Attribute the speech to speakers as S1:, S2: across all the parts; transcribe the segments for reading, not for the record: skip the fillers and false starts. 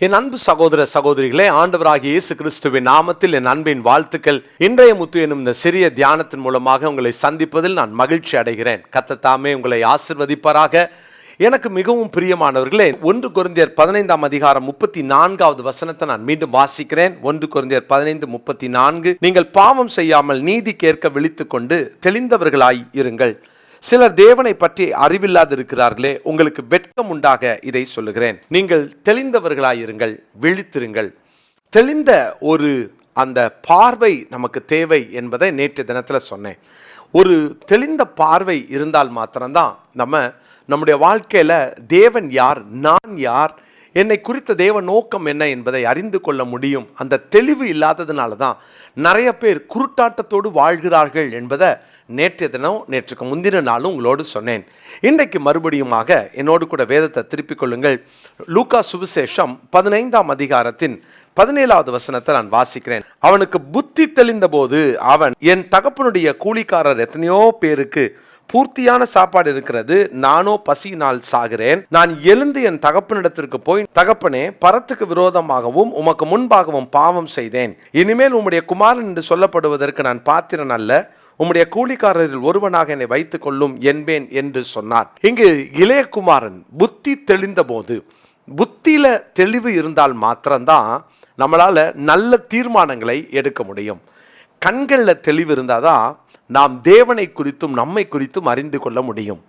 S1: என் அன்பு சகோதர சகோதரிகளே, ஆண்டவராகிய இயேசு கிறிஸ்துவின் நாமத்தில் என் அன்பின் வாழ்த்துக்கள். இன்றைய முத்து எனும் இந்த சிறிய தியானத்தின் மூலமாக உங்களை சந்திப்பதில் நான் மகிழ்ச்சி அடைகிறேன். கர்த்தர் தாமே உங்களை ஆசீர்வதிப்பாராக. எனக்கு மிகவும் பிரியமானவர்களே, 1 கொரிந்தியர் 15 அதிகாரம் 34வது வசனத்தை நான் மீண்டும் வாசிக்கிறேன். 1 கொரிந்தியர் 15:34. நீங்கள் பாவம் செய்யாமல் நீதிக்கேற்க விழித்துக் கொண்டு தெளிந்தவர்களாய் இருங்கள். சிலர் தேவனை பற்றி அறிவில்லாது இருக்கிறார்களே, உங்களுக்கு வெட்கம் உண்டாக இதை சொல்லுகிறேன். நீங்கள் தெளிந்தவர்களாயிருங்கள், விழித்திருங்கள். தெளிந்த ஒரு அந்த பார்வை நமக்கு தேவை என்பதை நேற்று தினத்தில் சொன்னேன். ஒரு தெளிந்த பார்வை இருந்தால் மாத்திரம்தான் நம்முடைய வாழ்க்கையில் தேவன் யார், நான் யார், என்னை குறித்த தேவ நோக்கம் என்ன என்பதை அறிந்து கொள்ள முடியும். அந்த தெளிவு இல்லாததுனால தான் நிறைய பேர் குருட்டாட்டத்தோடு வாழ்கிறார்கள் என்பதை நேற்றுக்கு முந்தின நாளும் உங்களோடு சொன்னேன். இன்றைக்கு மறுபடியுமாக என்னோடு கூட வேதத்தை திருப்பிக் கொள்ளுங்கள். லூக்கா சுவிசேஷம் 15 அதிகாரத்தின் 17வது வசனத்தை நான் வாசிக்கிறேன். அவனுக்கு புத்தி தெளிந்த போது அவன், என் தகப்பனுடைய கூலிக்காரர் எத்தனையோ பேருக்கு பூர்த்தியான சாப்பாடு இருக்கிறது, நானோ பசியினால் சாகிறேன். நான் எழுந்து என் தகப்பனிடத்திற்கு போய், தகப்பனே, பரத்துக்கு விரோதமாகவும் உமக்கு முன்பாகவும் பாவம் செய்தேன். இனிமேல் உம்முடைய குமாரன் என்று சொல்லப்படுவதற்கு நான் பாத்திரன் அல்ல. உம்முடைய கூலிக்காரரில் ஒருவனாக என்னை வைத்துக் கொள்ளும் என்பேன் என்று சொன்னார். இங்கு இளைய குமாரன் புத்தி தெளிந்த போது, புத்தியில தெளிவு இருந்தால் மாத்திரம்தான் நம்மளால நல்ல தீர்மானங்களை எடுக்க முடியும். கண்களில் தெளிவு இருந்தாதான் நாம் தேவனை குறித்தும் நம்மை குறித்தும் அறிந்து கொள்ள முடியும்.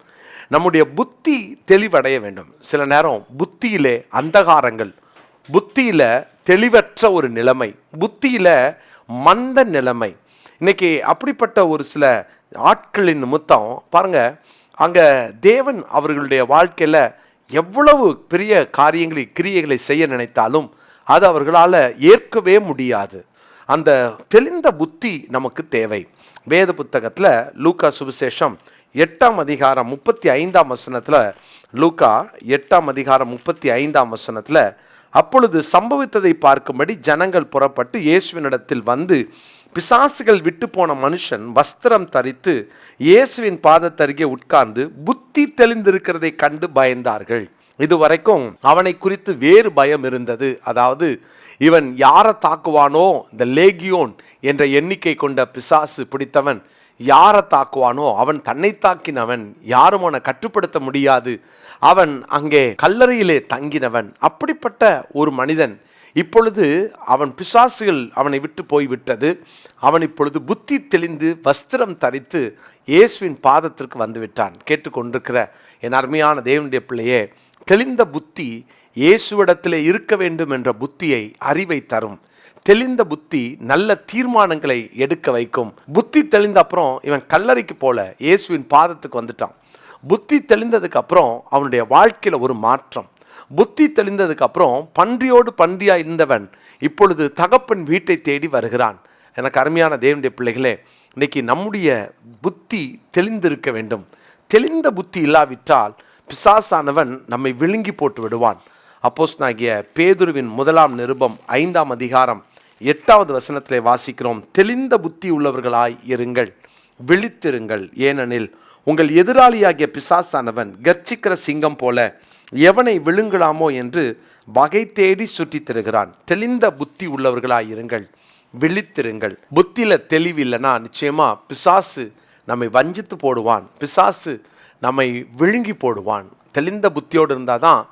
S1: நம்முடைய புத்தி தெளிவடைய வேண்டும். சில நேரம் புத்தியிலே அந்தகாரங்கள், புத்தியில தெளிவற்ற ஒரு நிலைமை, புத்தியில மந்த நிலைமை. இன்னைக்கு அப்படிப்பட்ட ஒரு சில ஆட்களின் நிமித்தம் பாருங்க, அங்க தேவன் அவர்களுடைய வாழ்க்கையில எவ்வளவு பெரிய காரியங்களை கிரியைகளை செய்ய நினைத்தாலும் அது அவர்களால் ஏற்கவே முடியாது. அந்த தெளிந்த புத்தி நமக்கு தேவை. வேத புத்தகத்தில் லூக்கா சுவிசேஷம் 8 அதிகாரம் 35 வசனத்தில், லூக்கா 8 அதிகாரம் 35 வசனத்தில், அப்பொழுது சம்பவித்ததை பார்க்கும்படி ஜனங்கள் புறப்பட்டு இயேசுவினிடத்தில் வந்து, பிசாசுகள் விட்டு போன மனுஷன் வஸ்திரம் தரித்து இயேசுவின் பாதத்தருகே உட்கார்ந்து புத்தி தெளிந்திருக்கிறதை கண்டு பயந்தார்கள். இதுவரைக்கும் அவனை குறித்து வேறு பயம் இருந்தது. அதாவது, இவன் யாரை தாக்குவானோ, இந்த லேகியோன் என்ற எண்ணிக்கை கொண்ட பிசாசு பிடித்தவன் யாரை தாக்குவானோ அவன் தன்னை தாக்கினவன், யாரும் அவனை கட்டுப்படுத்த முடியாது, அவன் அங்கே கல்லறையிலே தங்கினவன். அப்படிப்பட்ட ஒரு மனிதன் இப்பொழுது அவன் பிசாசுகள் அவனை விட்டு போய்விட்டது. அவன் இப்பொழுது புத்தி தெளிந்து வஸ்திரம் தரித்து இயேசுவின் பாதத்திற்கு வந்துவிட்டான். கேட்டுக்கொண்டிருக்கிற என் அருமையான தேவனுடைய பிள்ளையே, தெளிந்த புத்தி இயேசுவிடத்திலே இருக்க வேண்டும் என்ற புத்தியை, அறிவை தரும். தெளிந்த புத்தி நல்ல தீர்மானங்களை எடுக்க வைக்கும். புத்தி தெளிந்த அப்புறம் இவன் கல்லறைக்கு போல இயேசுவின் பாதத்துக்கு வந்துட்டான். புத்தி தெளிந்ததுக்கு அப்புறம் அவனுடைய வாழ்க்கையில ஒரு மாற்றம். புத்தி தெளிந்ததுக்கு அப்புறம் பன்றியோடு பன்றியா இருந்தவன் இப்பொழுது தகப்பன் வீட்டை தேடி வருகிறான். எனக்கு அருமையான தேவனுடைய பிள்ளைகளே, இன்னைக்கு நம்முடைய புத்தி தெளிந்திருக்க வேண்டும். தெளிந்த புத்தி இல்லாவிட்டால் பிசாசானவன் நம்மை விழுங்கி போட்டு விடுவான். அப்போஸ்தலனாகிய பேதுருவின் 1 நிருபம் 5 அதிகாரம் 8வது வசனத்திலே வாசிக்கிறோம். தெளிந்த புத்தி உள்ளவர்களாய் இருங்கள், விழித்திருங்கள். ஏனெனில் உங்கள் எதிராளியாகிய பிசாசானவன் கர்ச்சிக்கிற சிங்கம் போல எவனை விழுங்கலாமோ என்று வகை தேடி சுற்றித் திரிகிறான். தெளிந்த புத்தி உள்ளவர்களாய் இருங்கள், விழித்திருங்கள். புத்தியில தெளிவு இல்லைன்னா நிச்சயமா பிசாசு நம்மை வஞ்சித்து போடுவான், பிசாசு நம்மை விழுங்கி போடுவான். தெளிந்த புத்தியோடு இருந்தால் தான்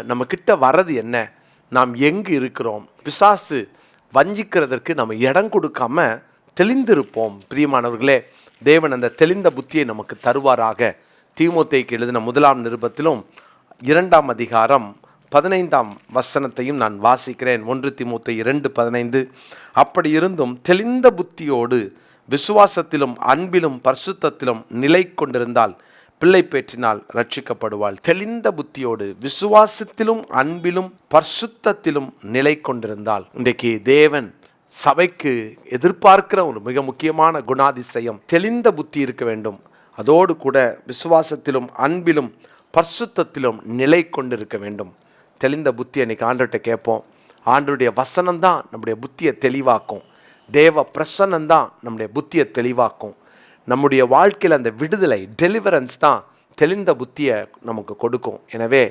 S1: நம்ம கிட்ட வர்றது என்ன, நாம் எங்கு இருக்கிறோம், பிசாசு வஞ்சிக்கிறதற்கு நம்ம இடம் கொடுக்காம தெளிந்திருப்போம். பிரியமானவர்களே, தேவன் அந்த தெளிந்த புத்தியை நமக்கு தருவாராக. தீமோத்தேயுக்கு எழுதின 1 நிருபத்திலும் 2 அதிகாரம் 15 வசனத்தையும் நான் வாசிக்கிறேன். 1 தீமோத்தேயு 2:15. அப்படி இருந்தும் தெளிந்த புத்தியோடு விசுவாசத்திலும் அன்பிலும் பரிசுத்தத்திலும் நிலை கொண்டிருந்தால் பிள்ளை பேற்றினால் ரட்சிக்கப்படுவாள். தெளிந்த புத்தியோடு விசுவாசத்திலும் அன்பிலும் பரிசுத்தத்திலும் நிலை கொண்டிருந்தால், இன்றைக்கு தேவன் சபைக்கு எதிர்பார்க்கிற ஒரு மிக முக்கியமான குணாதிசயம் தெளிந்த புத்தி இருக்க வேண்டும். அதோடு கூட விசுவாசத்திலும் அன்பிலும் பரிசுத்தத்திலும் நிலை கொண்டிருக்க வேண்டும். தெளிந்த புத்தி அன்னைக்கு ஆண்டவர்கிட்ட கேட்போம். ஆண்டவருடைய வசனம்தான் நம்முடைய புத்தியை தெளிவாக்கும். தேவ பிரசன்னம்தான் நம்முடைய புத்தியை தெளிவாக்கும். நம்முடைய வாழ்க்கையில் அந்த விடுதலை, டெலிவரன்ஸ் தான் தெளிந்த புத்தியை நமக்கு கொடுக்கும். எனவே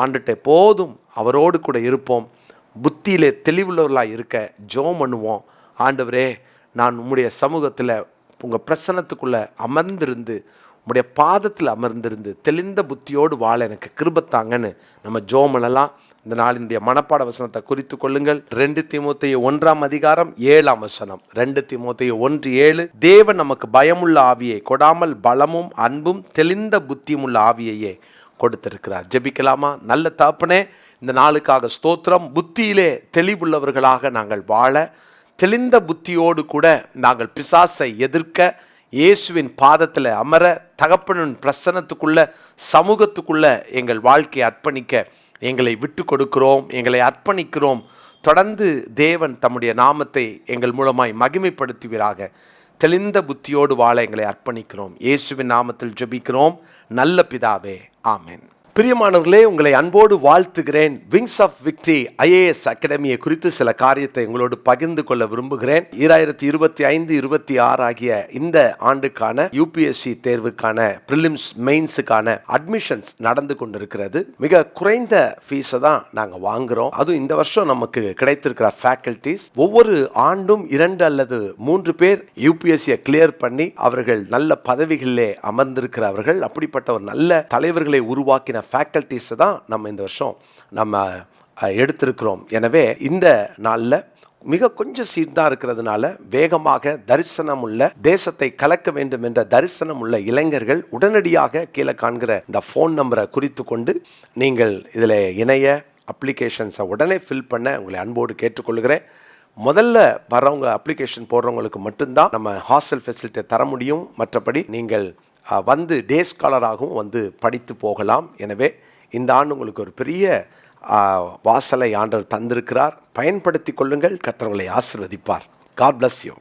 S1: ஆண்டுகிட்ட எப்போதும் அவரோடு கூட இருப்போம். புத்தியிலே தெளிவுள்ளவர்களாக இருக்க ஜெபம் பண்ணுவோம். ஆண்டவரே, நான் உம்முடைய சமூகத்தில் உங்கள் பிரசன்னத்துக்குள்ளே அமர்ந்திருந்து உம்முடைய பாதத்தில் அமர்ந்திருந்து தெளிந்த புத்தியோடு வாழ எனக்கு கிருபத்தாங்கன்னு நம்ம ஜெபம் பண்ணலாம். இந்த நாளினுடைய மனப்பாட வசனத்தை குறித்து கொள்ளுங்கள். 2 தீமோத்தேயு 1:7. 2 தீமோத்தேயு 1:7. தேவன் நமக்கு பயமுள்ள ஆவியை கொடாமல் பலமும் அன்பும் தெளிந்த புத்தியுமுள்ள ஆவியையே கொடுத்திருக்கிறார். ஜெபிக்கலாமா? நல்ல தகப்பனே, இந்த நாளுக்காக ஸ்தோத்திரம். புத்தியிலே தெளிவுள்ளவர்களாக நாங்கள் வாழ, தெளிந்த புத்தியோடு கூட நாங்கள் பிசாசை எதிர்க்க, இயேசுவின் பாதத்தில் அமர, தகப்பனின் பிரசன்னத்துக்குள்ள சமூகத்துக்குள்ள எங்கள் வாழ்க்கையை அர்ப்பணிக்க எங்களை விட்டு கொடுக்கிறோம், எங்களை அர்ப்பணிக்கிறோம். தொடர்ந்து தேவன் தம்முடைய நாமத்தை எங்கள் மூலமாய் மகிமைப்படுத்துவீராக. தெளிந்த புத்தியோடு வாழ எங்களை அர்ப்பணிக்கிறோம். இயேசுவின் நாமத்தில் ஜெபிக்கிறோம் நல்ல பிதாவே, ஆமென். பிரியமானவர்களே, உங்களை அன்போடு வாழ்த்துகிறேன். விங்ஸ் ஆஃப் விக்டரி IAS அகாடமியை குறித்து சில காரியத்தை உங்களோடு பகிர்ந்து கொள்ள விரும்புகிறேன். 2025-26 ஆகிய இந்த ஆண்டுக்கான UPSC தேர்வுக்கான ப்ரிலிம்ஸ் மெயின்ஸுக்கான அட்மிஷன்ஸ் நடந்து கொண்டிருக்கிறது. மிக குறைந்த ஃபீஸை தான் நாங்கள் வாங்குகிறோம். அதுவும் இந்த வருஷம் நமக்கு கிடைத்திருக்கிற ஃபேக்கல்டிஸ் ஒவ்வொரு ஆண்டும் 2 அல்லது 3 பேர் UPSCயை கிளியர் பண்ணி அவர்கள் நல்ல பதவிகளிலே அமர்ந்திருக்கிறவர்கள். அப்படிப்பட்ட ஒரு நல்ல தலைவர்களை உருவாக்கின ஃபேக்கல்டிஸ் தான் நம்ம இந்த வருஷம் நம்ம எடுத்திருக்கிறோம். எனவே இந்த நாளில் மிக கொஞ்சம் சீட் தான் இருக்கிறதுனால வேகமாக தரிசனம் உள்ள, தேசத்தை கலக்க வேண்டும் என்ற தரிசனம் உள்ள இளைஞர்கள் உடனடியாக கீழே காண்கிற இந்த ஃபோன் நம்பரை குறித்து கொண்டு நீங்கள் இதில் இணைய அப்ளிகேஷன்ஸை உடனே ஃபில் பண்ண உங்களை அன்போடு கேட்டுக்கொள்கிறேன். முதல்ல வரவங்க அப்ளிகேஷன் போடுறவங்களுக்கு மட்டும்தான் நம்ம ஹாஸ்டல் ஃபெசிலிட்டியை தர முடியும். மற்றபடி நீங்கள் வந்து டே ஸ்காலராகவும் வந்து படித்து போகலாம். எனவே இந்த ஆண்டு உங்களுக்கு ஒரு பெரிய வாசலை ஆண்டவர் தந்திருக்கிறார். பயன்படுத்தி கொள்ளுங்கள். கர்த்தர் உங்களை ஆசீர்வதிப்பார். God bless you.